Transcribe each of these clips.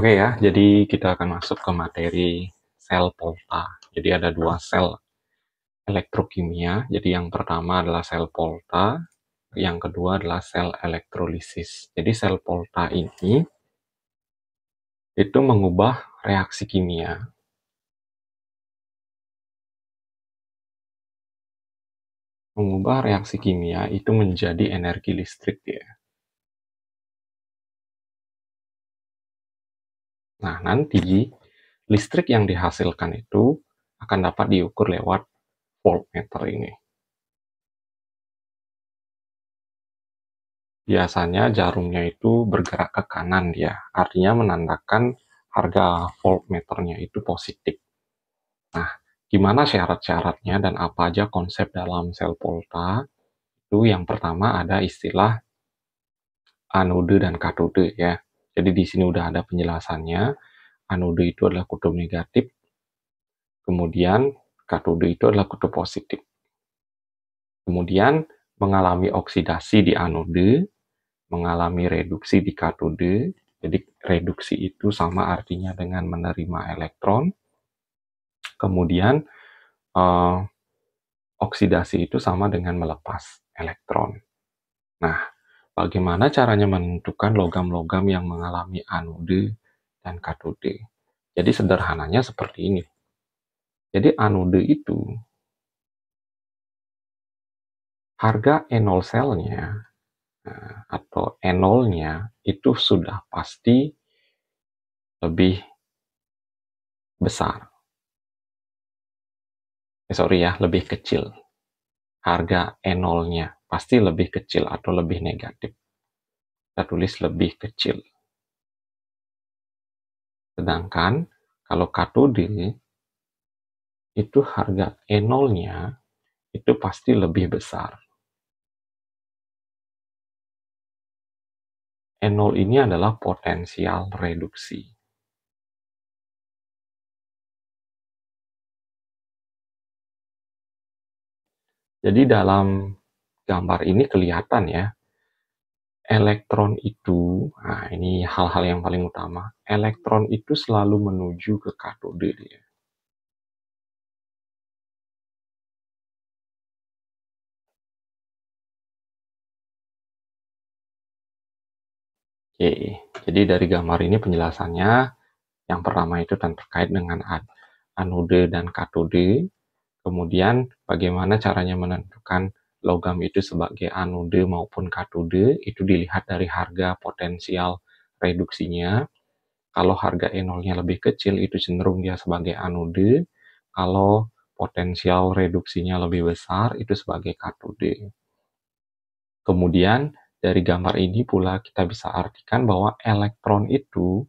Oke ya, jadi kita akan masuk ke materi sel Volta. Jadi ada dua sel elektrokimia. Jadi yang pertama adalah sel Volta, yang kedua adalah sel elektrolisis. Jadi sel Volta ini itu mengubah reaksi kimia. Mengubah reaksi kimia itu menjadi energi listrik ya. Nah, nanti listrik yang dihasilkan itu akan dapat diukur lewat voltmeter ini. Biasanya jarumnya itu bergerak ke kanan ya, artinya menandakan harga voltmeternya itu positif. Nah, gimana syarat-syaratnya dan apa aja konsep dalam sel volta? Itu yang pertama ada istilah anode dan katode ya. Jadi di sini udah ada penjelasannya. Anode itu adalah kutub negatif, kemudian katode itu adalah kutub positif. Kemudian mengalami oksidasi di anode, mengalami reduksi di katode. Jadi reduksi itu sama artinya dengan menerima elektron. Kemudian oksidasi itu sama dengan melepas elektron. Nah, bagaimana caranya menentukan logam-logam yang mengalami anode dan katode? Jadi sederhananya seperti ini. Jadi anode itu harga E0 selnya atau E0-nya itu sudah pasti lebih besar. Lebih kecil. Harga E0-nya pasti lebih kecil atau lebih negatif. Kita tulis lebih kecil. Sedangkan kalau katode itu harga E0-nya itu pasti lebih besar. E0 ini adalah potensial reduksi. Jadi dalam gambar ini kelihatan ya, elektron itu, nah ini hal-hal yang paling utama, elektron itu selalu menuju ke katode dia. Oke, jadi dari gambar ini penjelasannya, yang pertama itu terkait dengan anode dan katode, kemudian bagaimana caranya menentukan logam itu sebagai anode maupun katode, itu dilihat dari harga potensial reduksinya. Kalau harga E0-nya lebih kecil, itu cenderung dia sebagai anode. Kalau potensial reduksinya lebih besar, itu sebagai katode. Kemudian, dari gambar ini pula kita bisa artikan bahwa elektron itu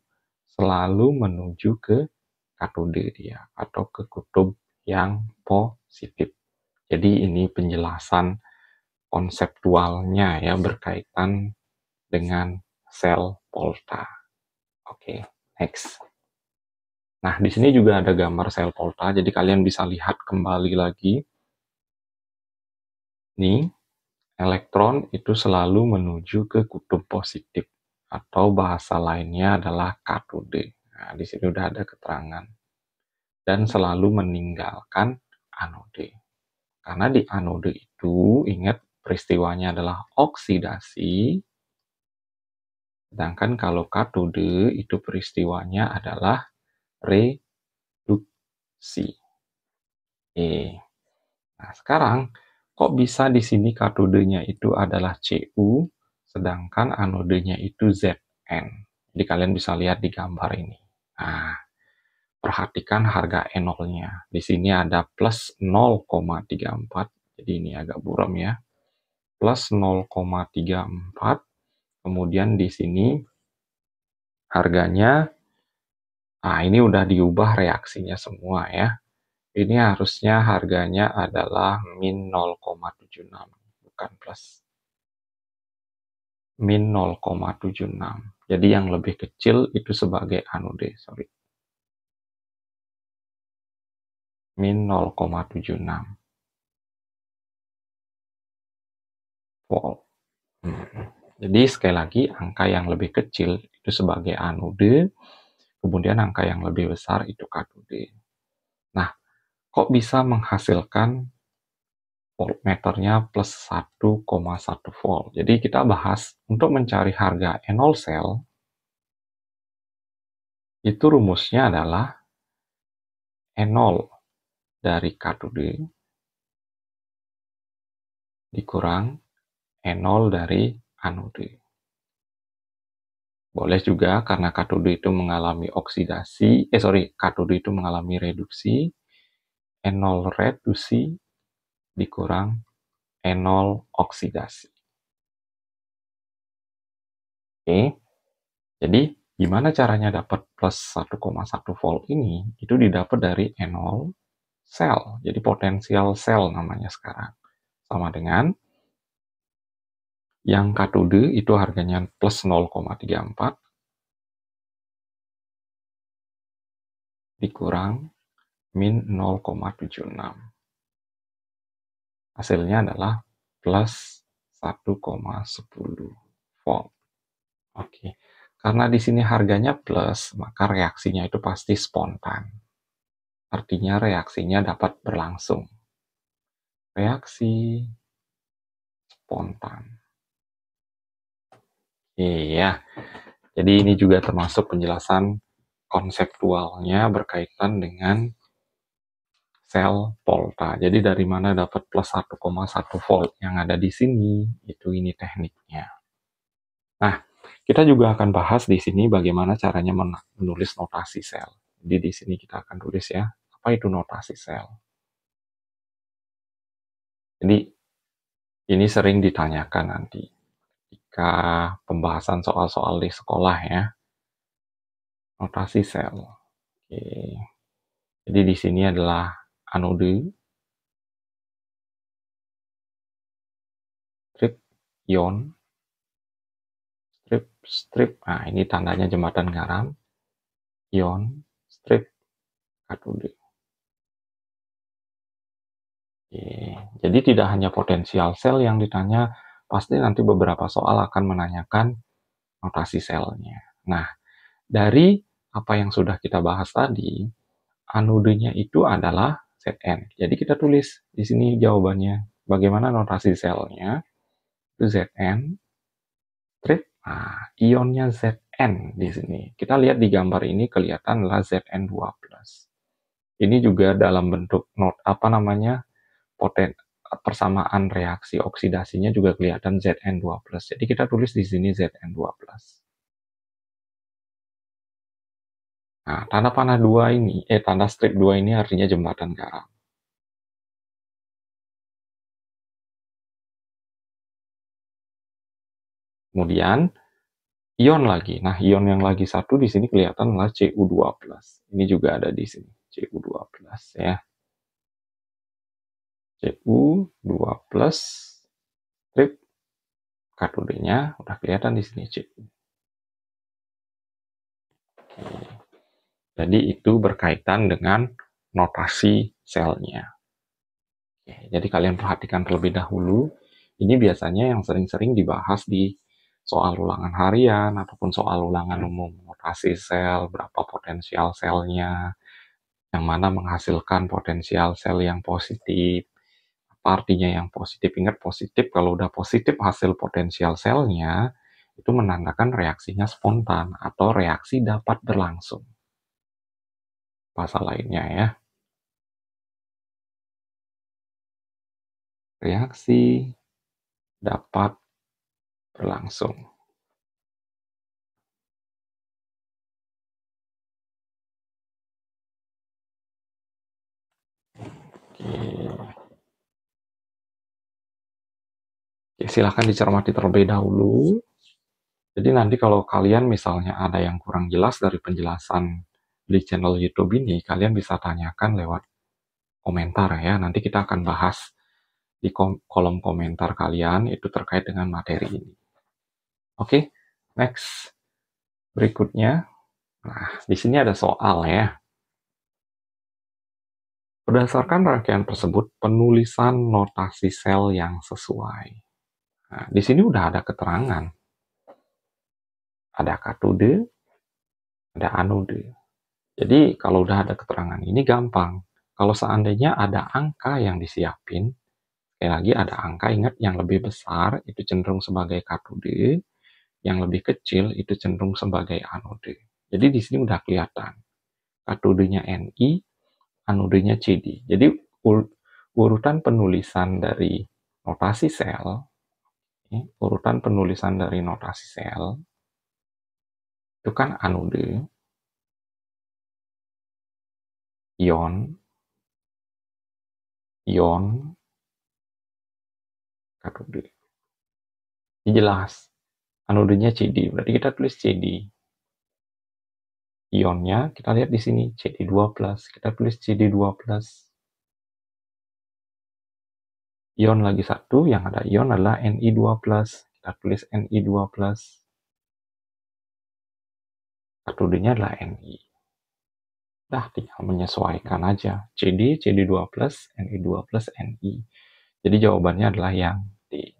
selalu menuju ke katode dia, atau ke kutub yang positif. Jadi ini penjelasan konseptualnya ya, berkaitan dengan sel Volta. Oke, next. Nah, di sini juga ada gambar sel Volta, jadi kalian bisa lihat kembali lagi. Nih, elektron itu selalu menuju ke kutub positif, atau bahasa lainnya adalah katode. Nah, di sini udah ada keterangan. Dan selalu meninggalkan anode. Karena di anode itu, ingat peristiwanya adalah oksidasi, sedangkan kalau katode itu peristiwanya adalah reduksi. Nah, sekarang kok bisa di sini katodenya itu adalah Cu, sedangkan anodenya itu Zn. Jadi kalian bisa lihat di gambar ini. Nah, perhatikan harga E0-nya. Di sini ada plus 0,34, jadi ini agak buram ya. Plus 0,34, kemudian di sini harganya, nah ini udah diubah reaksinya semua ya. Ini harusnya harganya adalah min 0,76, bukan plus. Min 0,76. Jadi yang lebih kecil itu sebagai anode, Min 0,76 volt. Jadi sekali lagi, angka yang lebih kecil itu sebagai anode, kemudian angka yang lebih besar itu katode. Nah, kok bisa menghasilkan voltmeternya plus 1,1 volt? Jadi kita bahas untuk mencari harga E0 sel, itu rumusnya adalah E0 dari katode dikurang E0 dari anode. Boleh juga karena katode itu mengalami katode itu mengalami reduksi, E0 reduksi dikurang E0 oksidasi. Oke, jadi gimana caranya dapat plus 1,1 volt ini? Itu didapat dari E0 sel, jadi potensial sel namanya sekarang. Sama dengan yang katode itu harganya plus 0,34 dikurang min 0,76. Hasilnya adalah plus 1,10 volt. Oke. Karena di sini harganya plus, maka reaksinya itu pasti spontan. Artinya reaksinya dapat berlangsung. Reaksi spontan. Iya. Jadi ini juga termasuk penjelasan konseptualnya berkaitan dengan sel volta. Jadi dari mana dapat plus 1,1 volt yang ada di sini, itu ini tekniknya. Nah, kita juga akan bahas di sini bagaimana caranya menulis notasi sel. Jadi di sini kita akan tulis ya, apa itu notasi sel. Jadi ini sering ditanyakan nanti jika pembahasan soal-soal di sekolah ya. Notasi sel. Oke. Jadi di sini adalah anode, strip, ion, strip. Nah, ini tandanya jembatan garam. Ion, strip, katode. Oke. Jadi tidak hanya potensial sel yang ditanya, pasti nanti beberapa soal akan menanyakan notasi selnya. Nah, dari apa yang sudah kita bahas tadi, anodenya itu adalah Zn. Jadi kita tulis di sini jawabannya. Bagaimana notasi selnya? Itu Zn, strip. Nah, ionnya Zn di sini. Kita lihat di gambar ini kelihatan adalah Zn2+. Ini juga dalam bentuk persamaan reaksi oksidasinya juga kelihatan Zn2+. Jadi kita tulis di sini Zn2+. Nah, tanda panah 2 ini, tanda strip 2 ini artinya jembatan garam. Kemudian ion lagi. Nah, ion yang lagi satu di sini kelihatan adalah Cu2+. Ini juga ada di sini, Cu2+ ya. Cu2+, strip katodenya udah kelihatan di sini Cu. Jadi itu berkaitan dengan notasi selnya. Jadi kalian perhatikan terlebih dahulu. Ini biasanya yang sering-sering dibahas di soal ulangan harian ataupun soal ulangan umum. Notasi sel, berapa potensial selnya, yang mana menghasilkan potensial sel yang positif. Apa artinya yang positif? Ingat positif, kalau udah positif hasil potensial selnya, itu menandakan reaksinya spontan atau reaksi dapat berlangsung. Bahasa lainnya ya. Reaksi dapat berlangsung. Oke, silahkan dicermati terlebih dahulu. Jadi nanti kalau kalian misalnya ada yang kurang jelas dari penjelasan di channel YouTube ini, kalian bisa tanyakan lewat komentar ya. Nanti kita akan bahas di kolom komentar kalian itu terkait dengan materi ini. Oke, next. Berikutnya, nah di sini ada soal ya. Berdasarkan rangkaian tersebut, penulisan notasi sel yang sesuai. Nah, di sini udah ada keterangan. Ada katode, ada anode. Jadi kalau udah ada keterangan ini gampang. Kalau seandainya ada angka yang disiapin, sekali lagi ada angka, ingat yang lebih besar itu cenderung sebagai katode, yang lebih kecil itu cenderung sebagai anode. Jadi di sini udah kelihatan. Katodenya Ni, anodenya Cd. Jadi urutan penulisan dari notasi sel, urutan penulisan dari notasi sel itu kan anode, ion, ion, katode. Ini jelas. Anodenya Cd, berarti kita tulis Cd. Ionnya kita lihat di sini Cd2+, kita tulis Cd2+. Ion lagi satu, yang ada ion adalah Ni2+, kita tulis Ni2+. Katodenya adalah Ni. Dah tinggal menyesuaikan aja. Cd, Cd2+, Ni2+, Ni. Jadi jawabannya adalah yang D.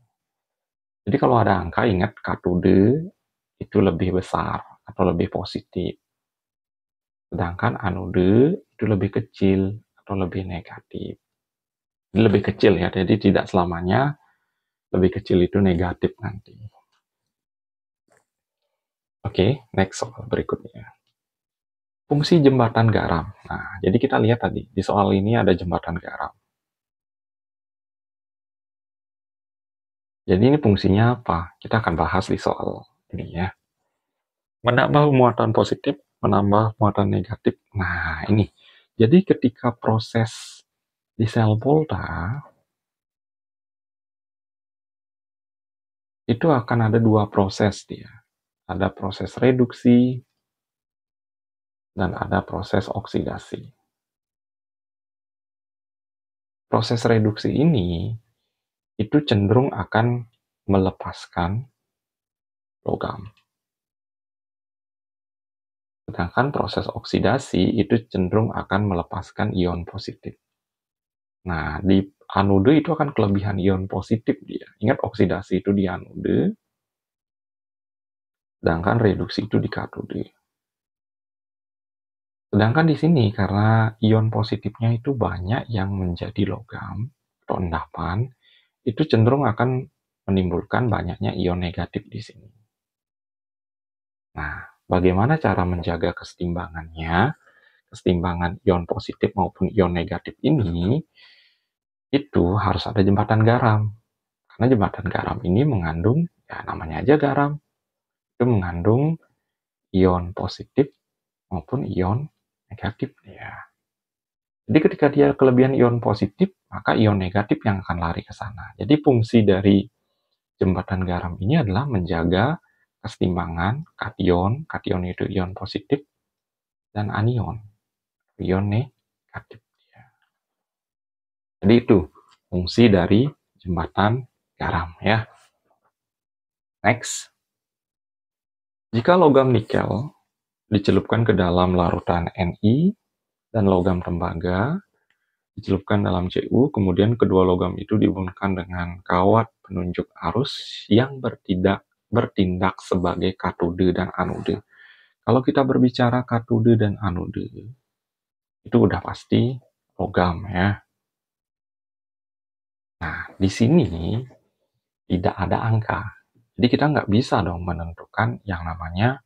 Jadi kalau ada angka, ingat katode itu lebih besar atau lebih positif. Sedangkan anode itu lebih kecil atau lebih negatif. Ini lebih kecil ya, jadi tidak selamanya lebih kecil itu negatif nanti. Oke, next soal berikutnya. Fungsi jembatan garam. Nah, jadi kita lihat tadi, di soal ini ada jembatan garam. Jadi ini fungsinya apa? Kita akan bahas di soal ini ya. Menambah muatan positif, menambah muatan negatif. Nah, ini. Jadi ketika proses di sel Volta, itu akan ada dua proses dia. Ada proses reduksi dan ada proses oksidasi. Proses reduksi ini itu cenderung akan melepaskan logam. Sedangkan proses oksidasi itu cenderung akan melepaskan ion positif. Nah, di anode itu akan kelebihan ion positif dia. Ingat oksidasi itu di anode, sedangkan reduksi itu di katode. Sedangkan di sini karena ion positifnya itu banyak yang menjadi logam atau endapan, itu cenderung akan menimbulkan banyaknya ion negatif di sini. Nah, bagaimana cara menjaga kesetimbangannya? Kesetimbangan ion positif maupun ion negatif ini, itu harus ada jembatan garam. Karena jembatan garam ini mengandung, ya namanya aja garam, itu mengandung ion positif maupun ion negatif. Ya. Jadi ketika dia kelebihan ion positif, maka ion negatif yang akan lari ke sana. Jadi fungsi dari jembatan garam ini adalah menjaga kesetimbangan kation, kation itu ion positif, dan anion, ion negatif. Jadi itu fungsi dari jembatan garam ya. Next. Jika logam nikel dicelupkan ke dalam larutan Ni dan logam tembaga dicelupkan dalam Cu, kemudian kedua logam itu dihubungkan dengan kawat penunjuk arus yang bertindak sebagai katode dan anode. Kalau kita berbicara katode dan anode, itu udah pasti logam ya. Nah, di sini tidak ada angka. Jadi kita nggak bisa dong menentukan yang namanya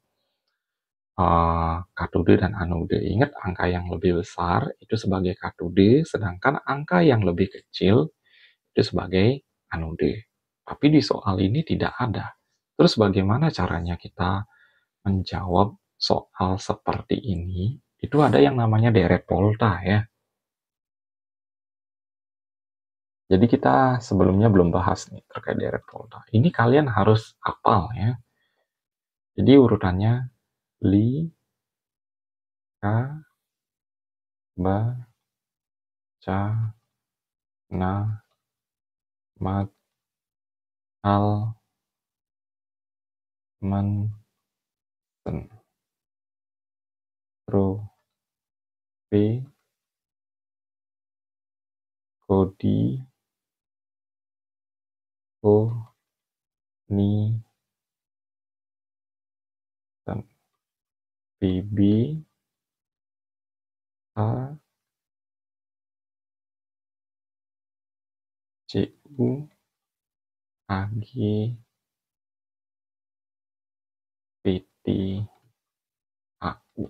katode dan anode. Ingat angka yang lebih besar itu sebagai katode, sedangkan angka yang lebih kecil itu sebagai anode. Tapi di soal ini tidak ada. Terus bagaimana caranya kita menjawab soal seperti ini? Itu ada yang namanya deret volta ya. Jadi kita sebelumnya belum bahas nih terkait deret volta. Ini kalian harus hafal ya. Jadi urutannya li, ka, ba, ca, na, mat, al, man, sen, ro, pe, kodi, ko, ni, dan pb, A, Cu, Ag, PT, Au.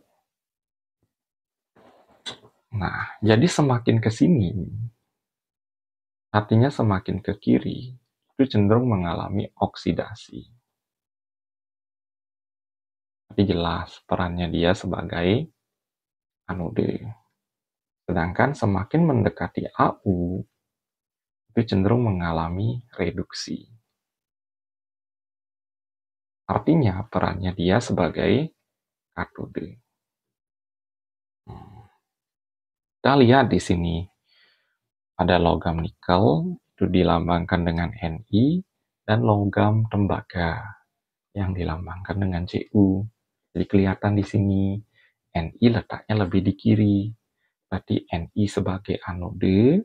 Nah, jadi semakin ke sini, artinya semakin ke kiri, itu cenderung mengalami oksidasi. Tapi jelas perannya dia sebagai anode. Sedangkan semakin mendekati Au, itu cenderung mengalami reduksi. Artinya perannya dia sebagai katode. Kita lihat di sini ada logam nikel, itu dilambangkan dengan Ni, dan logam tembaga yang dilambangkan dengan Cu. Jadi kelihatan di sini Ni letaknya lebih di kiri. Berarti Ni sebagai anode,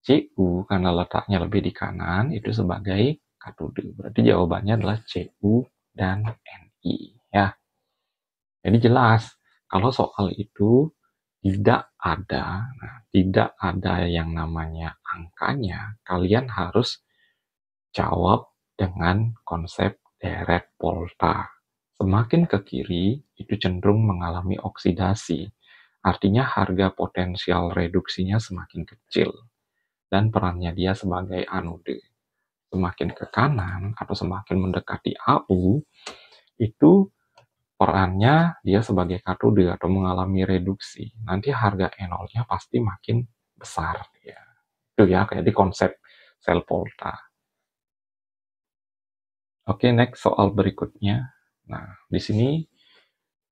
Cu karena letaknya lebih di kanan itu sebagai katode. Berarti jawabannya adalah Cu dan Ni ya. Jadi jelas kalau soal itu tidak ada yang namanya angkanya. Kalian harus jawab dengan konsep deret volta. Semakin ke kiri, itu cenderung mengalami oksidasi. Artinya harga potensial reduksinya semakin kecil. Dan perannya dia sebagai anode. Semakin ke kanan atau semakin mendekati Au, itu perannya dia sebagai katode atau mengalami reduksi. Nanti harga E0-nya pasti makin besar. Ya. Itu ya, kayak di konsep sel volta. Oke, next soal berikutnya. Nah, di sini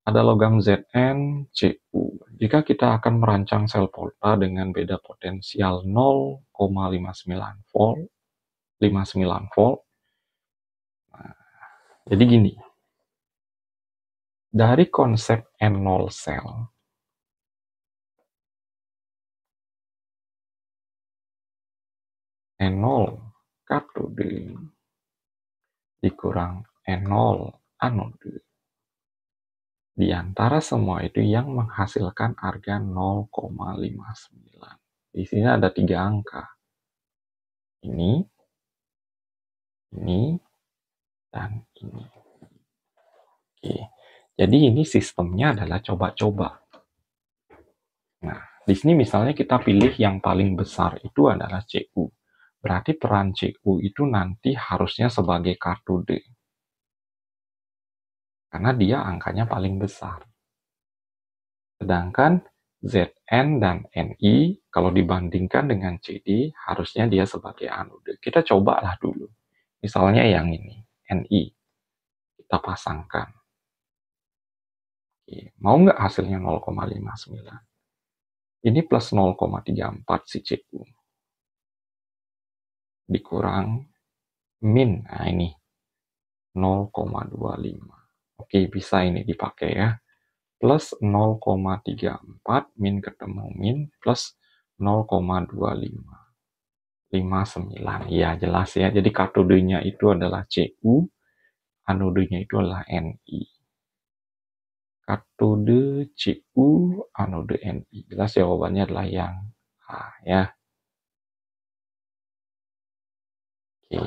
ada logam Zn, Cu. Jika kita akan merancang sel volta dengan beda potensial 0,59 volt, 59 volt. Nah, jadi gini, dari konsep N0 sel, N0 katode dikurang N0 anode. Di antara semua itu yang menghasilkan harga 0,59. Di sini ada 3 angka. Ini, dan ini. Oke. Jadi ini sistemnya adalah coba-coba. Nah, di sini misalnya kita pilih yang paling besar itu adalah Cu. Berarti peran Cu itu nanti harusnya sebagai katode. Karena dia angkanya paling besar. Sedangkan Zn dan Ni kalau dibandingkan dengan Cd harusnya dia sebagai anode. Kita cobalah dulu. Misalnya yang ini, Ni. Kita pasangkan. Oke, mau nggak hasilnya 0,59? Ini plus 0,34 si Cu. Dikurang min, nah ini 0,25. Oke, bisa ini dipakai ya. Plus 0,34 min ketemu min plus 0,25. 59. Ya, jelas ya. Jadi katodenya itu adalah Cu, anodenya itu adalah Ni. Katode Cu, anode Ni. Jelas jawabannya adalah yang A ya. Oke.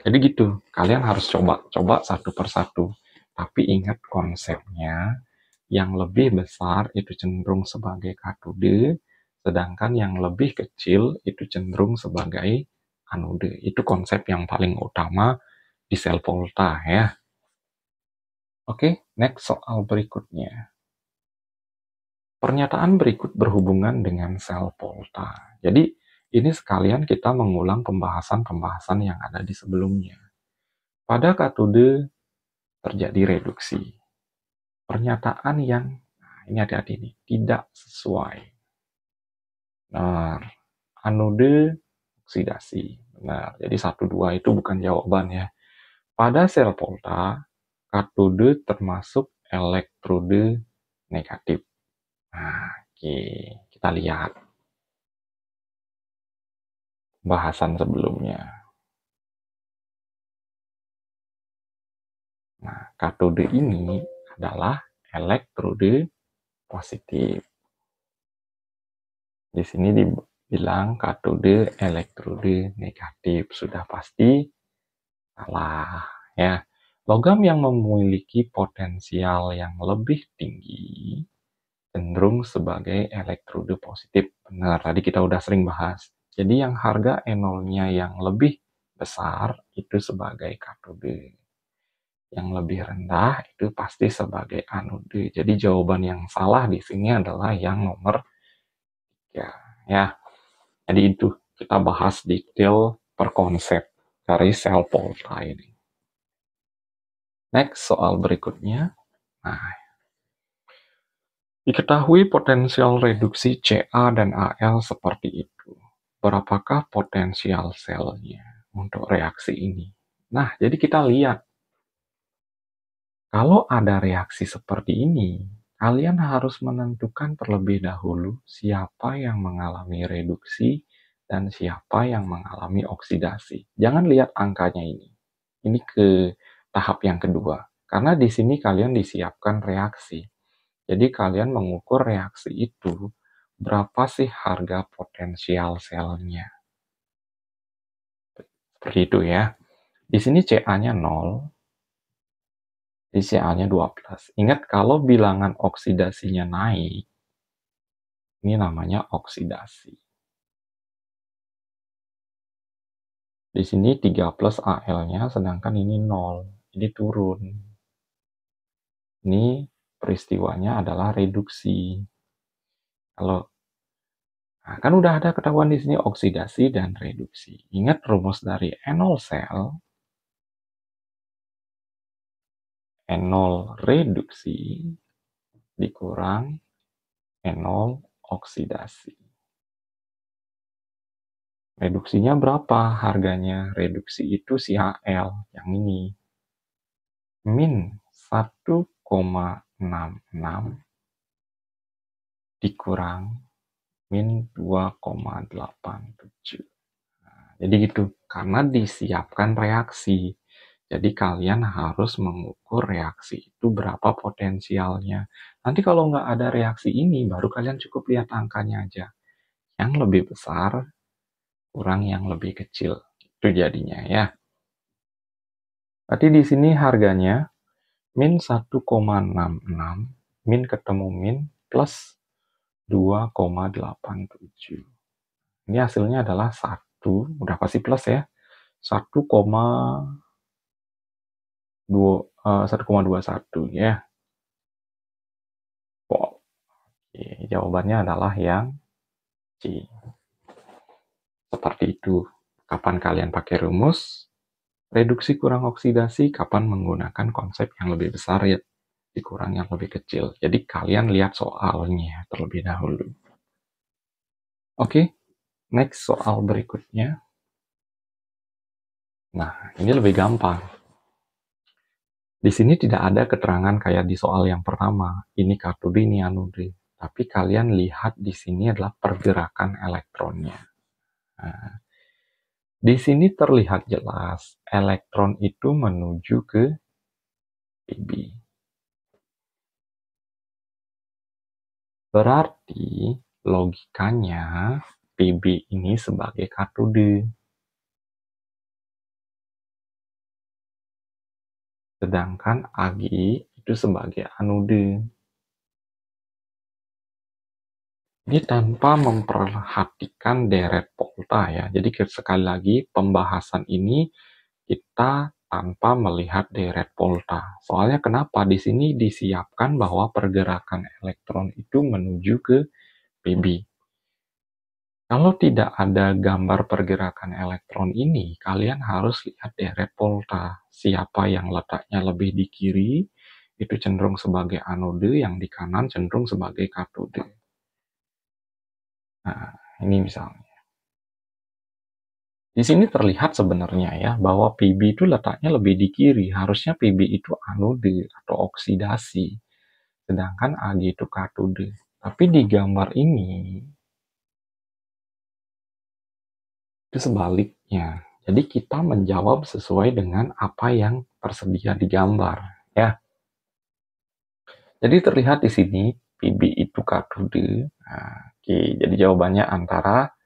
Jadi gitu, kalian harus coba satu persatu. Tapi ingat konsepnya, yang lebih besar itu cenderung sebagai katode, sedangkan yang lebih kecil itu cenderung sebagai anode. Itu konsep yang paling utama di sel volta ya. Oke, next soal berikutnya. Pernyataan berikut berhubungan dengan sel volta. Jadi, ini sekalian kita mengulang pembahasan-pembahasan yang ada di sebelumnya. Pada katode terjadi reduksi. Pernyataan yang, nah ini hati-hati nih, tidak sesuai. Benar. Anode oksidasi. Benar. Jadi 1-2 itu bukan jawaban ya. Pada sel volta, katode termasuk elektrode negatif. Nah, oke. Kita lihat bahasan sebelumnya. Nah, katode ini adalah elektrode positif. Di sini dibilang katode elektrode negatif. Sudah pasti salah ya. Logam yang memiliki potensial yang lebih tinggi cenderung sebagai elektrode positif. Benar, tadi kita udah sering bahas. Jadi yang harga E0-nya yang lebih besar itu sebagai katode. Yang lebih rendah itu pasti sebagai anode. Jadi jawaban yang salah di sini adalah yang nomor 3. Ya. Jadi itu kita bahas detail per konsep dari sel volta ini. Next, soal berikutnya. Nah, diketahui potensial reduksi Ca dan Al seperti itu. Berapakah potensial selnya untuk reaksi ini? Nah, jadi kita lihat. Kalau ada reaksi seperti ini, kalian harus menentukan terlebih dahulu siapa yang mengalami reduksi dan siapa yang mengalami oksidasi. Jangan lihat angkanya ini. Ini ke tahap yang kedua. Karena di sini kalian disiapkan reaksi. Jadi kalian mengukur reaksi itu, berapa sih harga potensial selnya. Seperti itu ya. Di sini Ca-nya 0, di Ca-nya 12. Ingat kalau bilangan oksidasinya naik, ini namanya oksidasi. Di sini 3 plus Al-nya, sedangkan ini 0. Jadi turun. Ini peristiwanya adalah reduksi. Kalau Nah, kan udah ada ketahuan di sini oksidasi dan reduksi. Ingat rumus dari enol sel, enol reduksi dikurang enol oksidasi. Reduksinya berapa harganya? Reduksi itu si HL, yang ini. Min 1,66 dikurang min 2,87. Jadi gitu, karena disiapkan reaksi. Jadi kalian harus mengukur reaksi itu berapa potensialnya. Nanti kalau nggak ada reaksi ini, baru kalian cukup lihat angkanya aja. Yang lebih besar, kurang yang lebih kecil. Itu jadinya ya. Berarti di sini harganya min 1,66, min ketemu min plus 2,87. Ini hasilnya adalah 1, udah pasti plus ya. 1,21 ya. Oke, jawabannya adalah yang C. Seperti itu. Kapan kalian pakai rumus reduksi kurang oksidasi, kapan menggunakan konsep yang lebih besar ya, dikurang yang lebih kecil. Jadi kalian lihat soalnya terlebih dahulu. Oke, next soal berikutnya. Nah, ini lebih gampang. Di sini tidak ada keterangan kayak di soal yang pertama. Ini katode, ini anode. Tapi kalian lihat di sini adalah pergerakan elektronnya. Nah, di sini terlihat jelas elektron itu menuju ke Pb. Berarti logikanya Pb ini sebagai katode. Sedangkan Ag itu sebagai anode. Ini tanpa memperhatikan deret volta ya. Jadi sekali lagi pembahasan ini kita tanpa melihat deret volta. Soalnya kenapa? Di sini disiapkan bahwa pergerakan elektron itu menuju ke Pb. Kalau tidak ada gambar pergerakan elektron ini, kalian harus lihat deret volta. Siapa yang letaknya lebih di kiri, itu cenderung sebagai anode, yang di kanan cenderung sebagai katode. Nah, ini misalnya. Di sini terlihat sebenarnya ya, bahwa Pb itu letaknya lebih di kiri. Harusnya Pb itu anode atau oksidasi. Sedangkan Ag itu katode. Tapi di gambar ini, itu sebaliknya. Jadi kita menjawab sesuai dengan apa yang tersedia di gambar, ya. Jadi terlihat di sini Pb itu katode. Nah, Oke, jadi jawabannya antara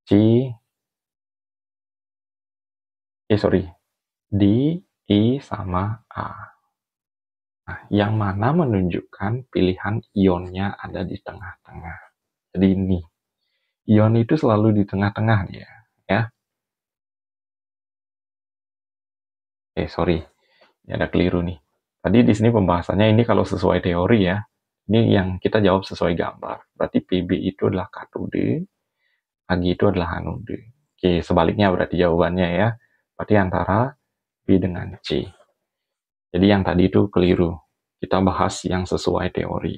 D, I, sama A. Nah, yang mana menunjukkan pilihan ionnya ada di tengah-tengah. Jadi ini, ion itu selalu di tengah-tengah dia, ya. Ini ada keliru nih. Tadi di sini pembahasannya ini kalau sesuai teori ya. Ini yang kita jawab sesuai gambar. Berarti PB itu adalah katode, Ag itu adalah anode. Oke, sebaliknya berarti jawabannya ya. Berarti antara B dengan C. Jadi yang tadi itu keliru. Kita bahas yang sesuai teori.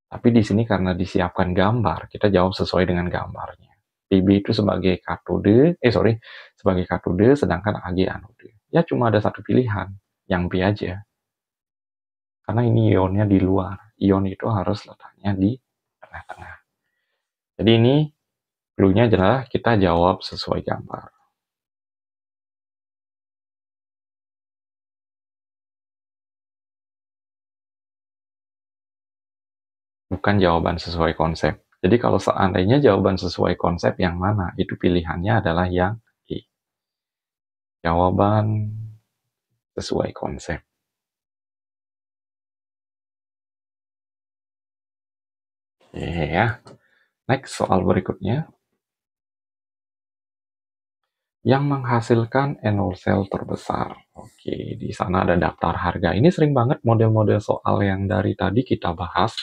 Tapi di sini karena disiapkan gambar, kita jawab sesuai dengan gambarnya. PB itu sebagai katode, sebagai katode, sedangkan Ag anode. Ya cuma ada satu pilihan, yang B aja. Karena ini ionnya di luar. Ion itu harus letaknya di tengah-tengah. Jadi ini clue-nya adalah kita jawab sesuai gambar. Bukan jawaban sesuai konsep. Jadi kalau seandainya jawaban sesuai konsep yang mana, itu pilihannya adalah yang I. Jawaban sesuai konsep. Oke ya. Next, soal berikutnya. Yang menghasilkan enol sel terbesar. Oke, di sana ada daftar harga. Ini sering banget model-model soal yang dari tadi kita bahas.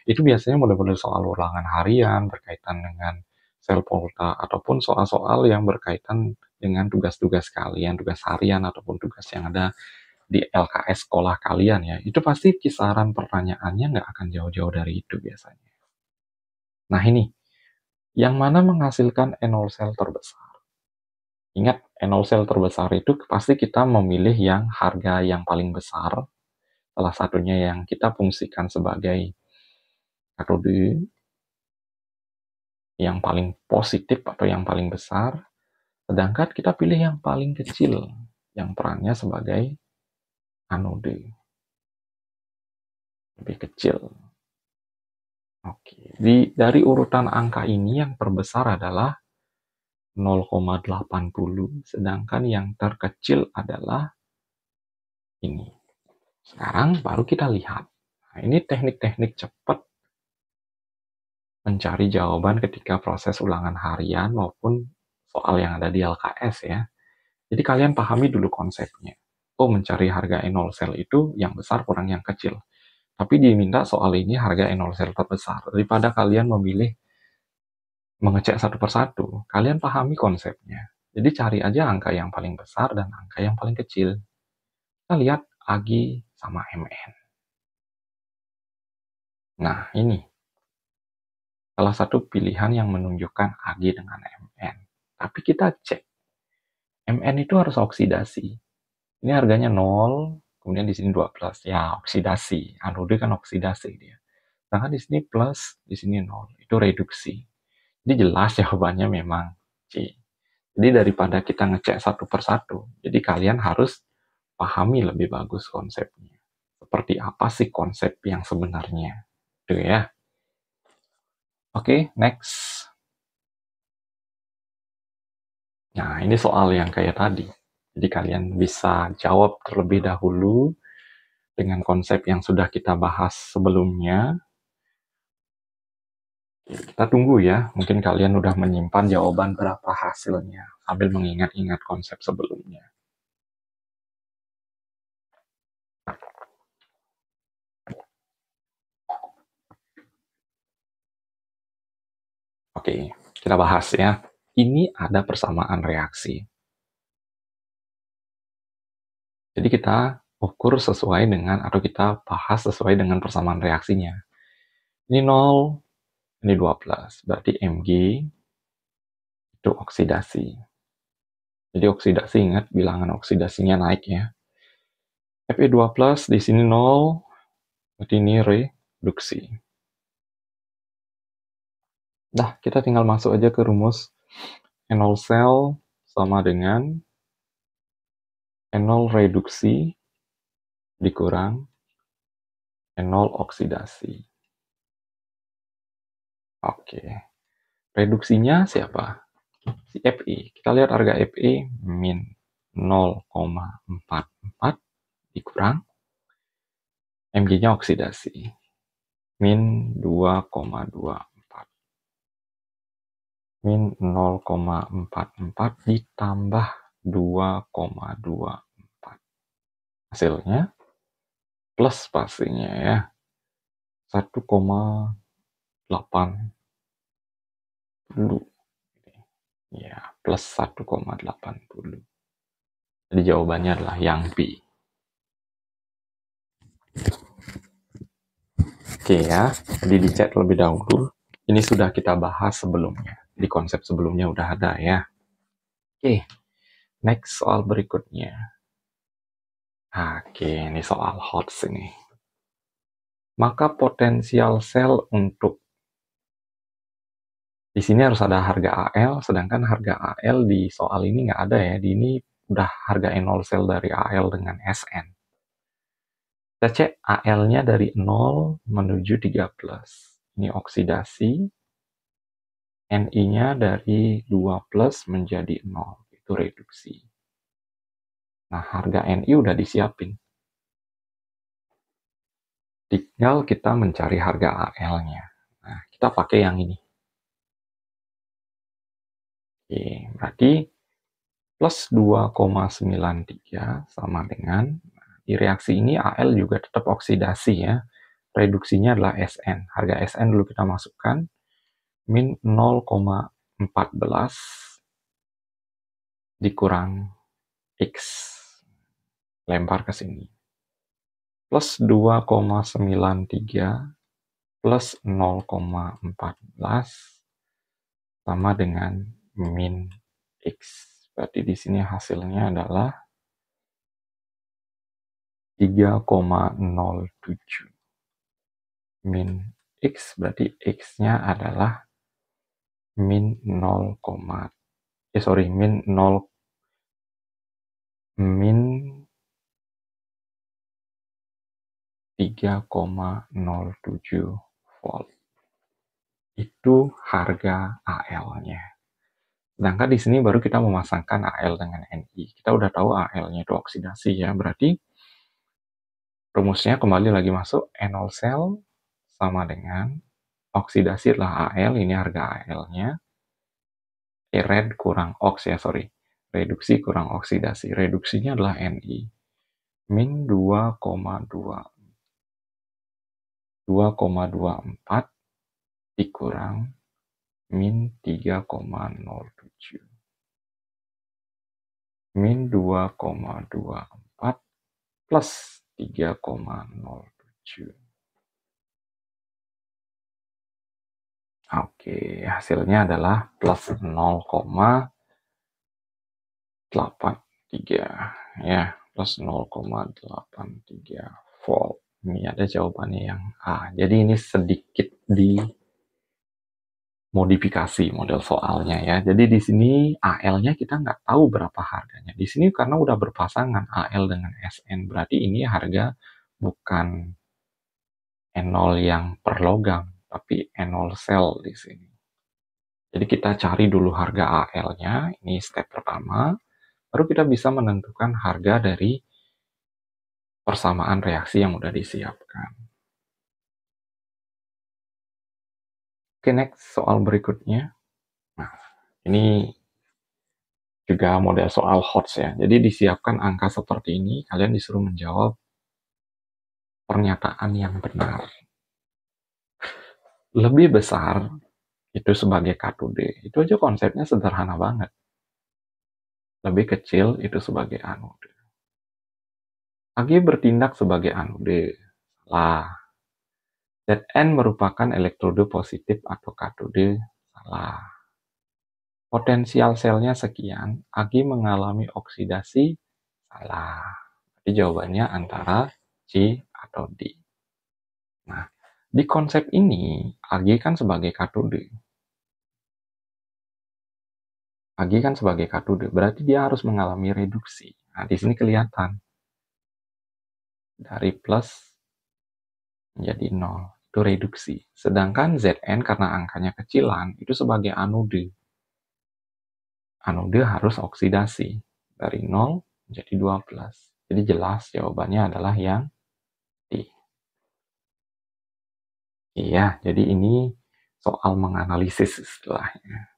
Itu biasanya model-model soal ulangan harian berkaitan dengan sel volta ataupun soal-soal yang berkaitan dengan tugas-tugas kalian, tugas harian ataupun tugas yang ada di LKS sekolah kalian ya. Itu pasti kisaran pertanyaannya nggak akan jauh-jauh dari itu biasanya. Nah ini, yang mana menghasilkan enol sel terbesar? Ingat, enol sel terbesar itu pasti kita memilih yang harga yang paling besar, salah satunya yang kita fungsikan sebagai katode, yang paling positif atau yang paling besar, sedangkan kita pilih yang paling kecil, yang perannya sebagai anode, lebih kecil. Oke, dari urutan angka ini yang terbesar adalah 0,80, sedangkan yang terkecil adalah ini. Sekarang baru kita lihat. Nah, ini teknik-teknik cepat mencari jawaban ketika proses ulangan harian maupun soal yang ada di LKS ya. Jadi kalian pahami dulu konsepnya. Oh, mencari harga enol sel itu yang besar kurang yang kecil. Tapi diminta soal ini harga enol sel terbesar. Daripada kalian memilih mengecek satu persatu, kalian pahami konsepnya. Jadi cari aja angka yang paling besar dan angka yang paling kecil. Kita lihat Ag sama Mn. Nah, ini salah satu pilihan yang menunjukkan Ag dengan Mn. Tapi kita cek, Mn itu harus oksidasi. Ini harganya 0, kemudian di sini 12. Ya, oksidasi. Anode kan oksidasi dia. Sedangkan di sini plus, di sini 0. Itu reduksi. Jadi jelas jawabannya memang C. Jadi daripada kita ngecek satu persatu, jadi kalian harus pahami lebih bagus konsepnya. Seperti apa sih konsep yang sebenarnya. Itu ya. Oke, next. Nah, ini soal yang kayak tadi. Jadi kalian bisa jawab terlebih dahulu dengan konsep yang sudah kita bahas sebelumnya. Kita tunggu ya, mungkin kalian udah menyimpan jawaban berapa hasilnya sambil mengingat-ingat konsep sebelumnya. Oke, kita bahas ya. Ini ada persamaan reaksi. Jadi kita ukur sesuai dengan, atau kita bahas sesuai dengan persamaan reaksinya. Ini 0, ini 12. Berarti Mg itu oksidasi. Jadi oksidasi, ingat bilangan oksidasinya naik ya. Fe2+, di sini 0, berarti ini reduksi. Nah, kita tinggal masuk aja ke rumus enol sel sama dengan enol reduksi dikurang enol oksidasi. Oke. Reduksinya siapa? Si Fe. Kita lihat harga Fe min 0,44 dikurang Mg-nya oksidasi min 2,24. Min 0,44 ditambah 2,24. Hasilnya plus pastinya ya. 1,80. Ya, plus 1,80. Jadi jawabannya adalah yang B. Oke ya, jadi dicek terlebih dahulu. Ini sudah kita bahas sebelumnya. Di konsep sebelumnya udah ada ya. Oke, next soal berikutnya. Oke, ini soal HOTS ini. Maka potensial sel untuk di sini harus ada harga AL, sedangkan harga AL di soal ini nggak ada ya. Di ini udah harga N0 sel dari AL dengan SN. Kita cek AL-nya dari 0 menuju 3+. Ini oksidasi. Ni-nya dari 2+ menjadi 0. Itu reduksi. Nah, harga Ni udah disiapin. Tinggal kita mencari harga AL-nya. Nah, kita pakai yang ini. Oke, berarti plus 2,93 sama dengan, di reaksi ini AL juga tetap oksidasi ya. Reduksinya adalah SN. Harga SN dulu kita masukkan, min 0,14 dikurang X. Lempar ke sini. Plus 2,93 plus 0,14 sama dengan min X. Berarti di sini hasilnya adalah 3,07. Min X berarti X-nya adalah min 0, min 0 min 3,07 volt. Itu harga AL-nya. Sedangkan di sini baru kita memasangkan AL dengan Ni. Kita udah tahu AL-nya itu oksidasi ya, berarti rumusnya kembali lagi masuk, N0 sel sama dengan oksidasi adalah AL, ini harga AL-nya. Red kurang oks ya, reduksi kurang oksidasi. Reduksinya adalah Ni. Min 2,24 dikurang min 3,07. Min 2,24 plus 3,07. Oke, hasilnya adalah plus 0,83 ya, plus 0,83 volt. Ini ada jawabannya yang A. Jadi ini sedikit dimodifikasi model soalnya ya. Jadi di sini AL-nya kita nggak tahu berapa harganya. Di sini karena udah berpasangan AL dengan SN, berarti ini harga bukan N0 yang per logam, tapi N0 sel di sini. Jadi kita cari dulu harga AL-nya, ini step pertama, baru kita bisa menentukan harga dari persamaan reaksi yang udah disiapkan. Oke, next soal berikutnya. Nah, ini juga model soal HOTS ya. Jadi disiapkan angka seperti ini, kalian disuruh menjawab pernyataan yang benar. Lebih besar itu sebagai katode. Itu aja konsepnya sederhana banget. Lebih kecil itu sebagai anode. Ag bertindak sebagai anode. Salah. Zn merupakan elektrode positif atau katode. Salah. Potensial selnya sekian, Ag mengalami oksidasi. Salah. Jadi jawabannya antara C atau D. Nah, di konsep ini, Ag kan sebagai katode. Ag kan sebagai katode, berarti dia harus mengalami reduksi. Nah, di sini kelihatan. Dari plus menjadi 0. itu reduksi. Sedangkan Zn karena angkanya kecilan, itu sebagai anode. Anode harus oksidasi dari 0 menjadi 12. Jadi jelas jawabannya adalah yang D. Iya, jadi ini soal menganalisis istilahnya.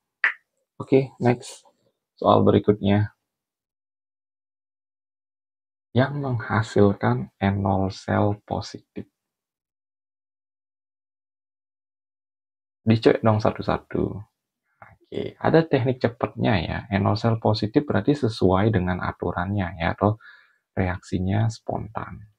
Oke, next. Soal berikutnya. Yang menghasilkan enol sel positif. Dicek dong satu-satu. Oke, ada teknik cepatnya ya. Enol sel positif berarti sesuai dengan aturannya ya, atau reaksinya spontan.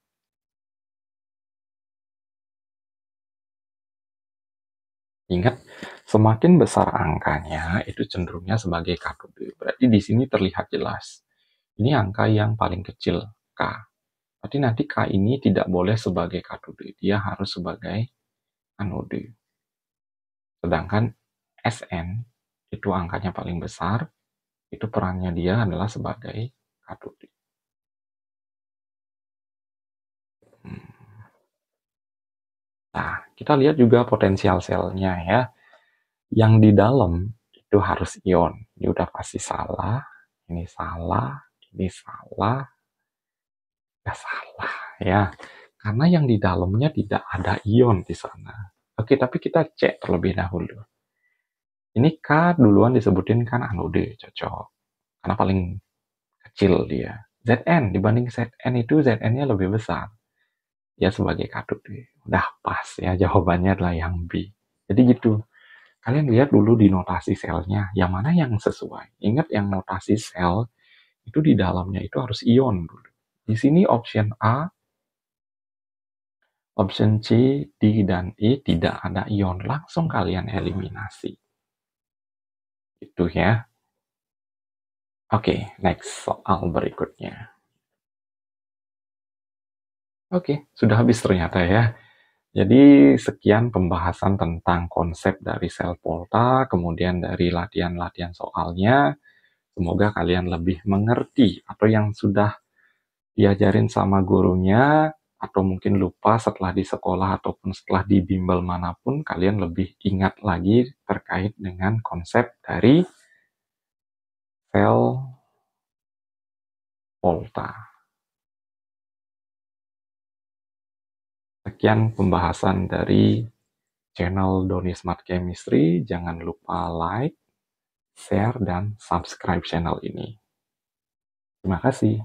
Ingat, semakin besar angkanya, itu cenderungnya sebagai katode. Berarti di sini terlihat jelas. Ini angka yang paling kecil, K. Berarti nanti K ini tidak boleh sebagai katode. Dia harus sebagai anode. Sedangkan Sn, itu angkanya paling besar, itu perannya dia adalah sebagai katode. Nah, kita lihat juga potensial selnya ya. Yang di dalam itu harus ion. Ini udah pasti salah, ini salah, ini salah, ya salah ya. Karena yang di dalamnya tidak ada ion di sana. Oke, tapi kita cek terlebih dahulu. Ini K duluan disebutin kan anode, cocok. Karena paling kecil dia. Zn dibanding Zn itu Zn-nya lebih besar. Ya sebagai katode. Udah pas ya, jawabannya adalah yang B. Jadi gitu. Kalian lihat dulu di notasi selnya, yang mana yang sesuai. Ingat yang notasi sel, itu di dalamnya itu harus ion dulu. Di sini option A, option C, D, dan E tidak ada ion. Langsung kalian eliminasi. Itu ya. Oke, next soal berikutnya. Oke, sudah habis ternyata ya. Jadi sekian pembahasan tentang konsep dari sel Volta, kemudian dari latihan-latihan soalnya. Semoga kalian lebih mengerti atau yang sudah diajarin sama gurunya atau mungkin lupa setelah di sekolah ataupun setelah di bimbel manapun, kalian lebih ingat lagi terkait dengan konsep dari sel Volta. Sekian pembahasan dari channel Doni Smart Chemistry. Jangan lupa like, share, dan subscribe channel ini. Terima kasih.